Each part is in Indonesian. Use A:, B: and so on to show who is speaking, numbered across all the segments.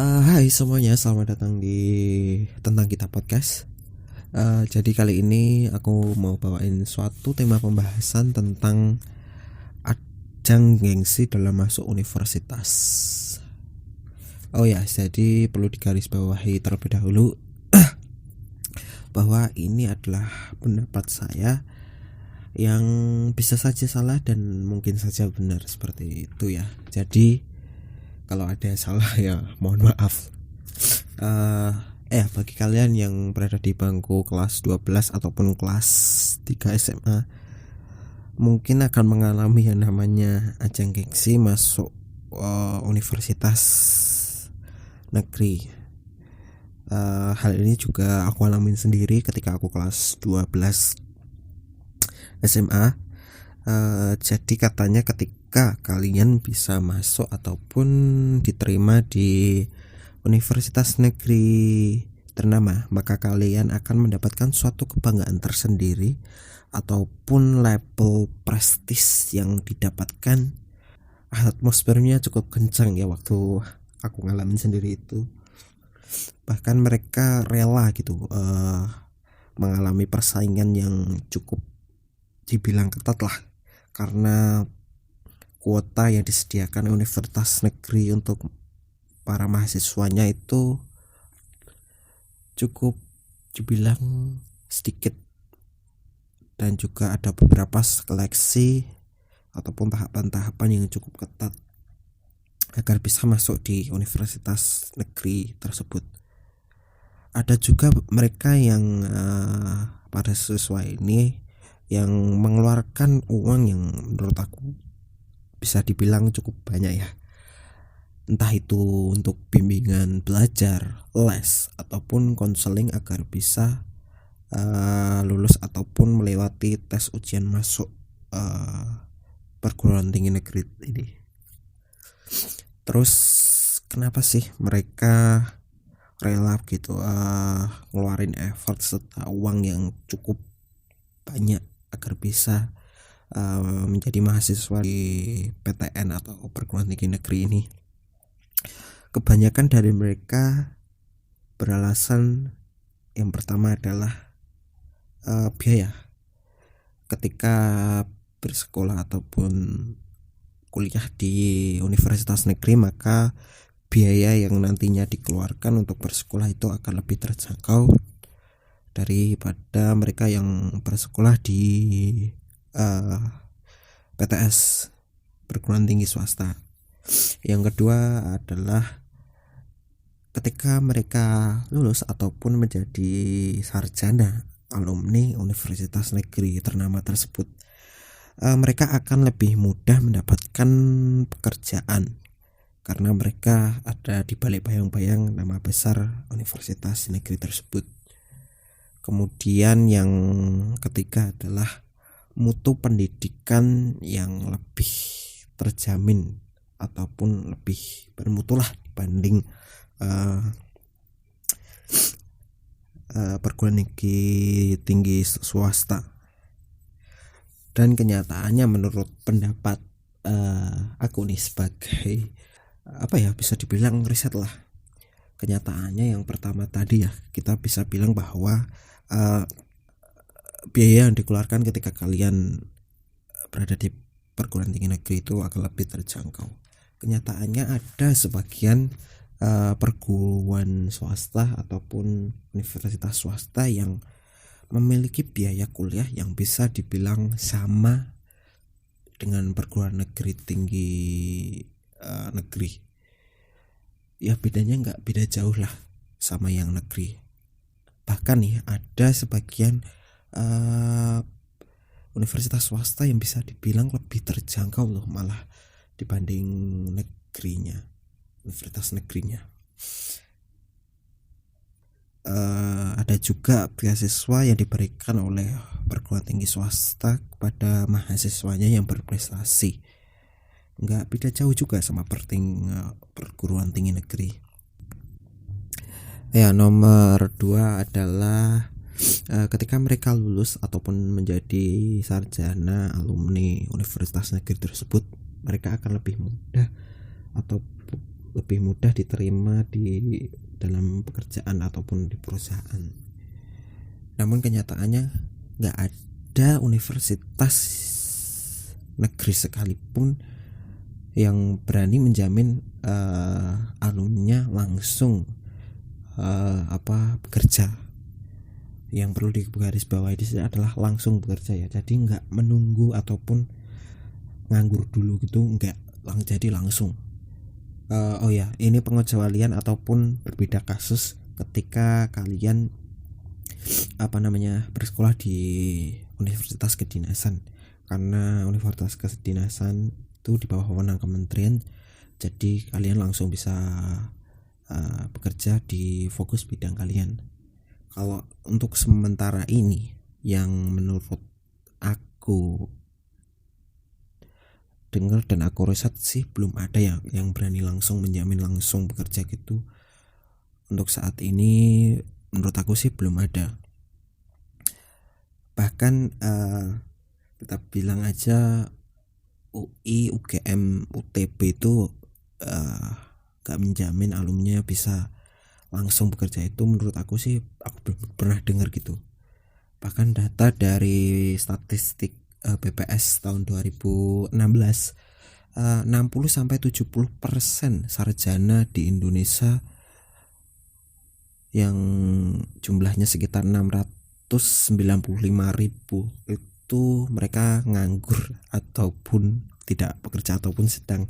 A: Hai semuanya, selamat datang di Tentang Kita Podcast. Jadi kali ini aku mau bawain suatu tema pembahasan tentang ajang gengsi dalam masuk universitas. Oh ya, jadi perlu digarisbawahi terlebih dahulu bahwa ini adalah pendapat saya yang bisa saja salah dan mungkin saja benar, seperti itu ya. Jadi kalau ada yang salah ya mohon maaf. Bagi kalian yang berada di bangku kelas 12 ataupun kelas 3 SMA mungkin akan mengalami yang namanya ajang gengsi masuk universitas negeri. Hal ini juga aku alamin sendiri ketika aku kelas 12 SMA. Jadi katanya ketika kalian bisa masuk ataupun diterima di universitas negeri ternama, maka kalian akan mendapatkan suatu kebanggaan tersendiri ataupun label prestis yang didapatkan. Atmosfernya cukup kencang ya waktu aku ngalamin sendiri itu. Bahkan mereka rela gitu mengalami persaingan yang cukup dibilang ketat lah, karena kuota yang disediakan universitas negeri untuk para mahasiswanya itu cukup dibilang sedikit, dan juga ada beberapa seleksi ataupun tahapan-tahapan yang cukup ketat agar bisa masuk di universitas negeri tersebut. Ada juga mereka yang pada siswa ini yang mengeluarkan uang yang menurut aku bisa dibilang cukup banyak ya, entah itu untuk bimbingan belajar, les, ataupun konseling agar bisa lulus ataupun melewati tes ujian masuk perguruan tinggi negeri ini. Terus kenapa sih mereka rela gitu ngeluarin effort serta uang yang cukup banyak agar bisa menjadi mahasiswa di PTN atau perguruan tinggi negeri ini? Kebanyakan dari mereka beralasan yang pertama adalah biaya. Ketika bersekolah ataupun kuliah di universitas negeri, maka biaya yang nantinya dikeluarkan untuk bersekolah itu akan lebih terjangkau daripada mereka yang bersekolah di PTS, perguruan tinggi swasta. Yang kedua adalah ketika mereka lulus ataupun menjadi sarjana alumni universitas negeri ternama tersebut, mereka akan lebih mudah mendapatkan pekerjaan karena mereka ada di balik bayang-bayang nama besar universitas negeri tersebut. Kemudian yang ketiga adalah mutu pendidikan yang lebih terjamin ataupun lebih bermutulah dibanding perguruan tinggi swasta. Dan kenyataannya menurut pendapat aku nih sebagai bisa dibilang riset lah, kenyataannya yang pertama tadi ya, kita bisa bilang bahwa biaya yang dikeluarkan ketika kalian berada di perguruan tinggi negeri itu akan lebih terjangkau. Kenyataannya ada sebagian perguruan swasta ataupun universitas swasta yang memiliki biaya kuliah yang bisa dibilang sama dengan perguruan negeri tinggi negeri. Ya bedanya nggak beda jauh lah sama yang negeri. Bahkan nih ada sebagian universitas swasta yang bisa dibilang lebih terjangkau loh malah dibanding negerinya, universitas negerinya. Ada juga beasiswa yang diberikan oleh perguruan tinggi swasta kepada mahasiswanya yang berprestasi. Nggak beda jauh juga sama perguruan tinggi negeri. Ya, nomor 2 adalah ketika mereka lulus ataupun menjadi sarjana alumni universitas negeri tersebut, mereka akan lebih mudah atau lebih mudah diterima di dalam pekerjaan ataupun di perusahaan. Namun kenyataannya nggak ada universitas negeri sekalipun yang berani menjamin alumninya langsung bekerja. Yang perlu digarisbawahi di sini adalah langsung bekerja ya. Jadi nggak menunggu ataupun nganggur dulu gitu, nggak, jadi langsung. Ini pengecualian ataupun berbeda kasus ketika kalian bersekolah di universitas kedinasan, karena universitas kedinasan itu di bawah wewenang kementerian, jadi kalian langsung bisa bekerja di fokus bidang kalian. Kalau untuk sementara ini yang menurut aku dengar dan aku riset sih belum ada yang berani langsung menjamin langsung bekerja gitu. Untuk saat ini menurut aku sih belum ada. Bahkan kita bilang aja UI, UGM, UTB itu gak menjamin alumninya bisa langsung bekerja. Itu menurut aku sih, aku belum pernah dengar gitu. Bahkan data dari statistik BPS tahun 2016, 60-70% sarjana di Indonesia yang jumlahnya sekitar 695.000 itu mereka nganggur ataupun tidak bekerja ataupun sedang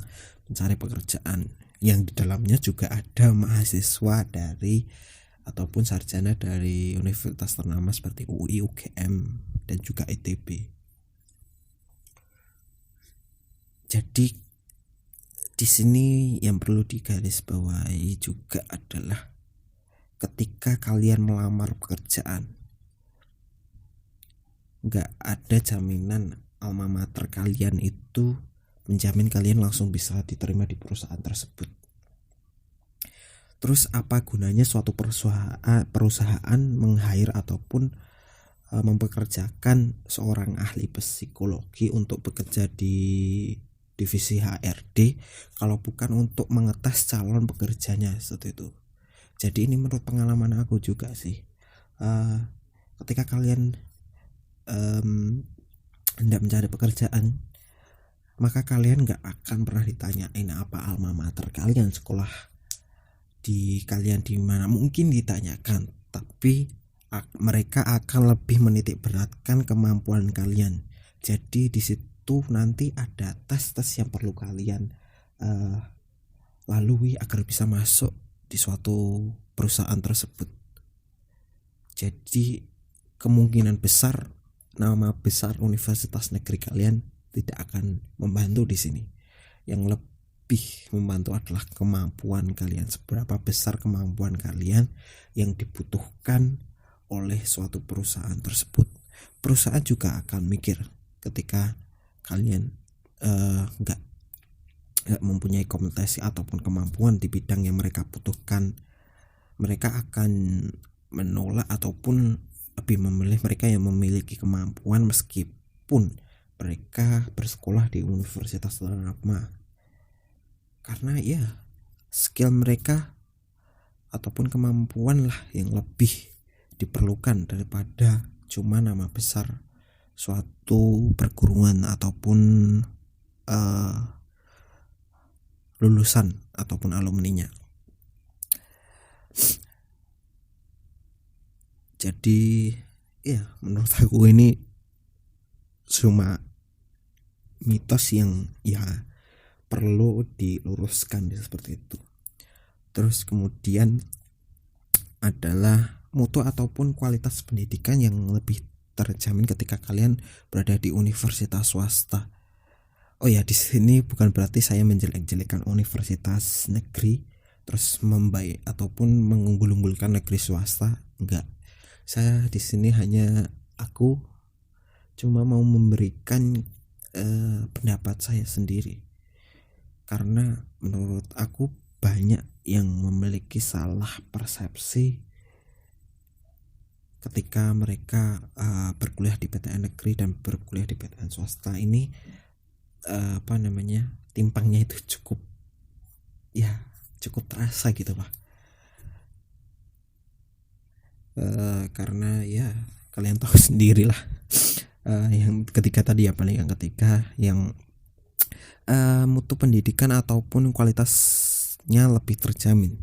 A: mencari pekerjaan, yang di dalamnya juga ada mahasiswa dari ataupun sarjana dari universitas ternama seperti UI, UGM dan juga ITB. Jadi di sini yang perlu digarisbawahi juga adalah ketika kalian melamar pekerjaan, nggak ada jaminan alma mater kalian itu menjamin kalian langsung bisa diterima di perusahaan tersebut. Terus apa gunanya suatu perusahaan meng-hire ataupun mempekerjakan seorang ahli psikologi untuk bekerja di divisi HRD kalau bukan untuk mengetes calon pekerjanya seperti itu. Jadi ini menurut pengalaman aku juga sih, ketika kalian hendak mencari pekerjaan, maka kalian gak akan pernah ditanyain apa alma mater kalian, sekolah di kalian di mana. Mungkin ditanyakan, tapi mereka akan lebih menitik beratkan kemampuan kalian. Jadi di situ nanti ada tes-tes yang perlu kalian lalui agar bisa masuk di suatu perusahaan tersebut. Jadi kemungkinan besar nama besar universitas negeri kalian tidak akan membantu di sini. Yang lebih membantu adalah kemampuan kalian, seberapa besar kemampuan kalian yang dibutuhkan oleh suatu perusahaan tersebut. Perusahaan juga akan mikir ketika kalian nggak mempunyai kompetensi ataupun kemampuan di bidang yang mereka butuhkan, mereka akan menolak ataupun lebih memilih mereka yang memiliki kemampuan meskipun mereka bersekolah di universitas ternama, karena ya skill mereka ataupun kemampuan lah yang lebih diperlukan daripada cuma nama besar suatu perguruan ataupun lulusan ataupun alumninya. Jadi ya menurut aku ini cuma mitos yang ya perlu diluruskan seperti itu. Terus kemudian adalah mutu ataupun kualitas pendidikan yang lebih terjamin ketika kalian berada di universitas swasta. Oh ya, di sini bukan berarti saya menjelek-jelekan universitas negeri terus membaik ataupun mengunggul-unggulkan negeri swasta, enggak. Saya di sini hanya aku cuma mau memberikan pendapat saya sendiri, karena menurut aku banyak yang memiliki salah persepsi ketika mereka berkuliah di PTN negeri dan berkuliah di PTN swasta. Ini timpangnya itu cukup cukup terasa gitu Pak. Karena ya kalian tahu sendiri lah, yang ketiga tadi ya, paling yang ketiga yang mutu pendidikan ataupun kualitasnya lebih terjamin.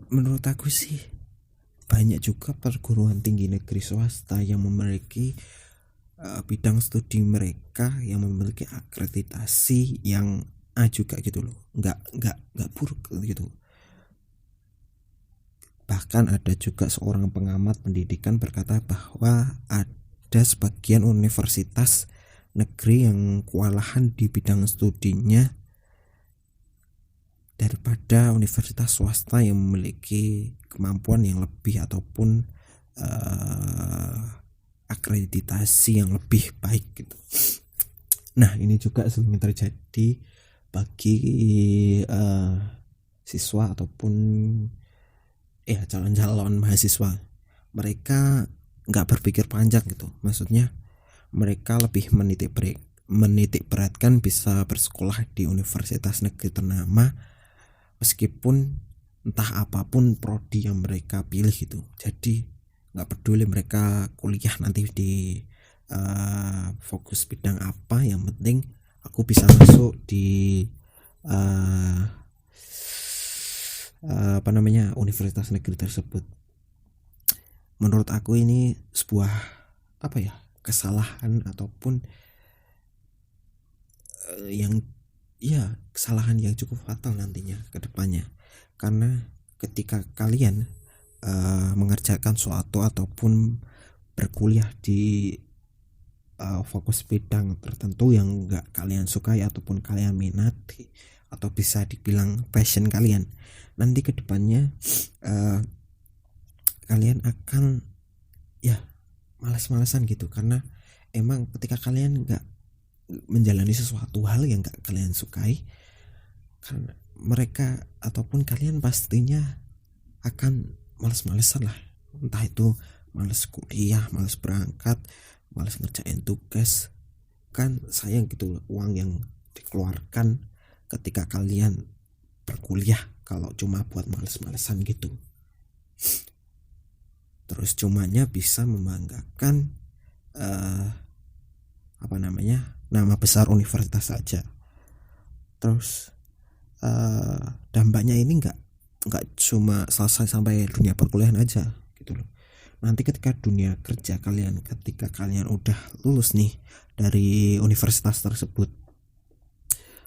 A: Menurut aku sih banyak juga perguruan tinggi negeri swasta yang memiliki bidang studi mereka yang memiliki akreditasi yang A juga gitu loh, nggak buruk gitu. Bahkan ada juga seorang pengamat pendidikan berkata bahwa ada sebagian universitas negeri yang kewalahan di bidang studinya daripada universitas swasta yang memiliki kemampuan yang lebih ataupun akreditasi yang lebih baik gitu. Nah, ini juga sering terjadi bagi siswa ataupun ya calon-calon mahasiswa. Mereka nggak berpikir panjang gitu, maksudnya mereka lebih menitik beratkan bisa bersekolah di universitas negeri ternama meskipun entah apapun prodi yang mereka pilih gitu. Jadi nggak peduli mereka kuliah nanti di fokus bidang apa, yang penting aku bisa masuk di universitas negeri tersebut. Menurut aku ini sebuah kesalahan ataupun kesalahan yang cukup fatal nantinya ke depannya. Karena ketika kalian mengerjakan suatu ataupun berkuliah di fokus bidang tertentu yang enggak kalian sukai ataupun kalian minati atau bisa dibilang passion kalian, nanti ke depannya kalian akan malas-malasan gitu, karena emang ketika kalian enggak menjalani sesuatu hal yang enggak kalian sukai, karena mereka ataupun kalian pastinya akan malas-malesan lah, entah itu malas kuliah, malas berangkat, malas ngerjain tugas. Kan sayang gitu loh uang yang dikeluarkan ketika kalian berkuliah kalau cuma buat males-malesan gitu. Terus cumanya bisa membanggakan nama besar universitas saja. Terus dampaknya ini nggak cuma selesai sampai dunia perkuliahan aja gitu loh. Nanti ketika dunia kerja kalian, ketika kalian udah lulus nih dari universitas tersebut,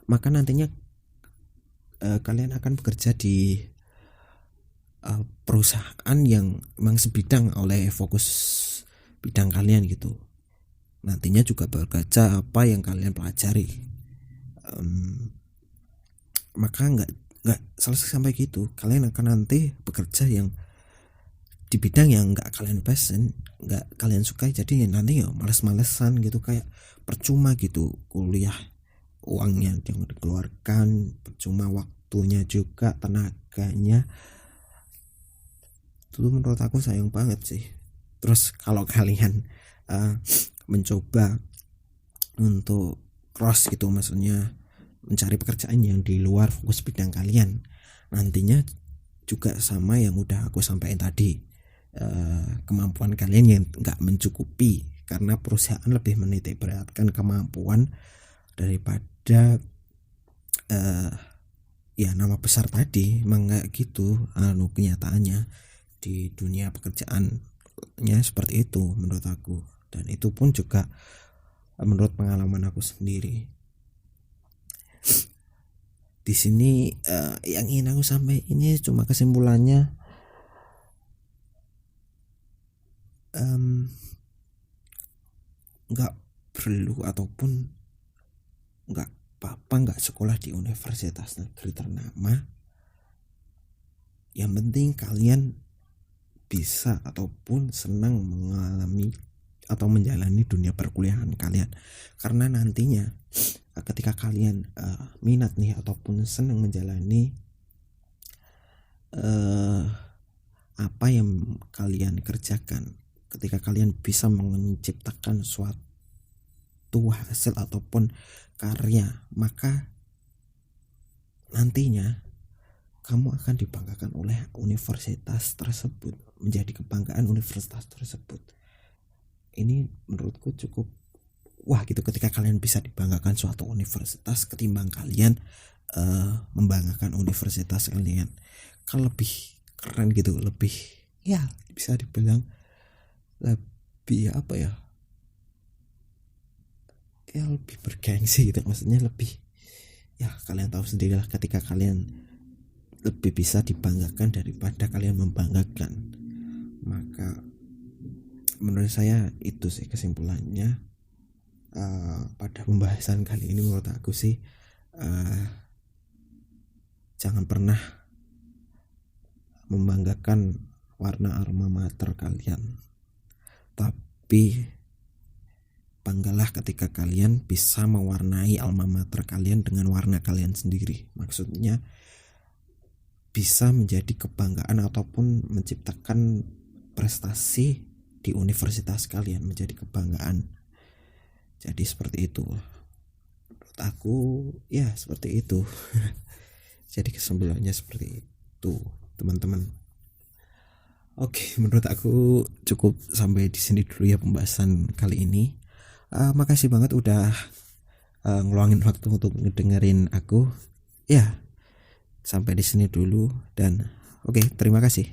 A: maka nantinya kalian akan bekerja di perusahaan yang memang sebidang oleh fokus bidang kalian gitu. Nantinya juga bekerja apa yang kalian pelajari. Maka nggak selesai sampai gitu, kalian akan nanti bekerja yang di bidang yang nggak kalian passion, nggak kalian sukai. Jadi nanti males-malesan gitu, kayak percuma gitu kuliah, uangnya yang dikeluarkan percuma, waktunya juga, tenaganya. Itu menurut aku sayang banget sih. Terus kalau kalian mencoba untuk cross gitu, maksudnya mencari pekerjaan yang di luar fokus bidang kalian, nantinya juga sama yang udah aku sampaikan tadi, kemampuan kalian yang nggak mencukupi karena perusahaan lebih menitik beratkan kemampuan daripada nama besar tadi. Emang nggak gitu kenyataannya di dunia pekerjaannya seperti itu menurut aku, dan itu pun juga menurut pengalaman aku sendiri. Di sini yang ingin aku sampaikan ini cuma kesimpulannya, nggak perlu ataupun nggak apa-apa nggak sekolah di universitas negeri ternama. Yang penting kalian bisa ataupun senang mengalami atau menjalani dunia perkuliahan kalian. Karena nantinya ketika kalian minat nih ataupun senang menjalani apa yang kalian kerjakan, ketika kalian bisa menciptakan suatu hasil ataupun karya, maka nantinya kamu akan dibanggakan oleh universitas tersebut, menjadi kebanggaan universitas tersebut. Ini menurutku cukup wah gitu ketika kalian bisa dibanggakan suatu universitas ketimbang kalian membanggakan universitas kalian. Kan lebih keren gitu, lebih ya bisa dibilang lebih apa ya, lebih bergengsi gitu, maksudnya lebih ya kalian tahu sendirilah ketika kalian lebih bisa dibanggakan daripada kalian membanggakan. Maka menurut saya itu sih kesimpulannya pada pembahasan kali ini. Menurut aku sih jangan pernah membanggakan warna alma mater kalian, tapi banggalah ketika kalian bisa mewarnai alma mater kalian dengan warna kalian sendiri. Maksudnya bisa menjadi kebanggaan ataupun menciptakan prestasi di universitas kalian menjadi kebanggaan. Jadi seperti itu. Menurut aku ya seperti itu. Jadi kesimpulannya seperti itu, teman-teman. Oke, menurut aku cukup sampai di sini dulu ya pembahasan kali ini. Makasih banget udah ngeluangin waktu untuk ngedengerin aku. Ya, sampai di sini dulu dan oke, terima kasih.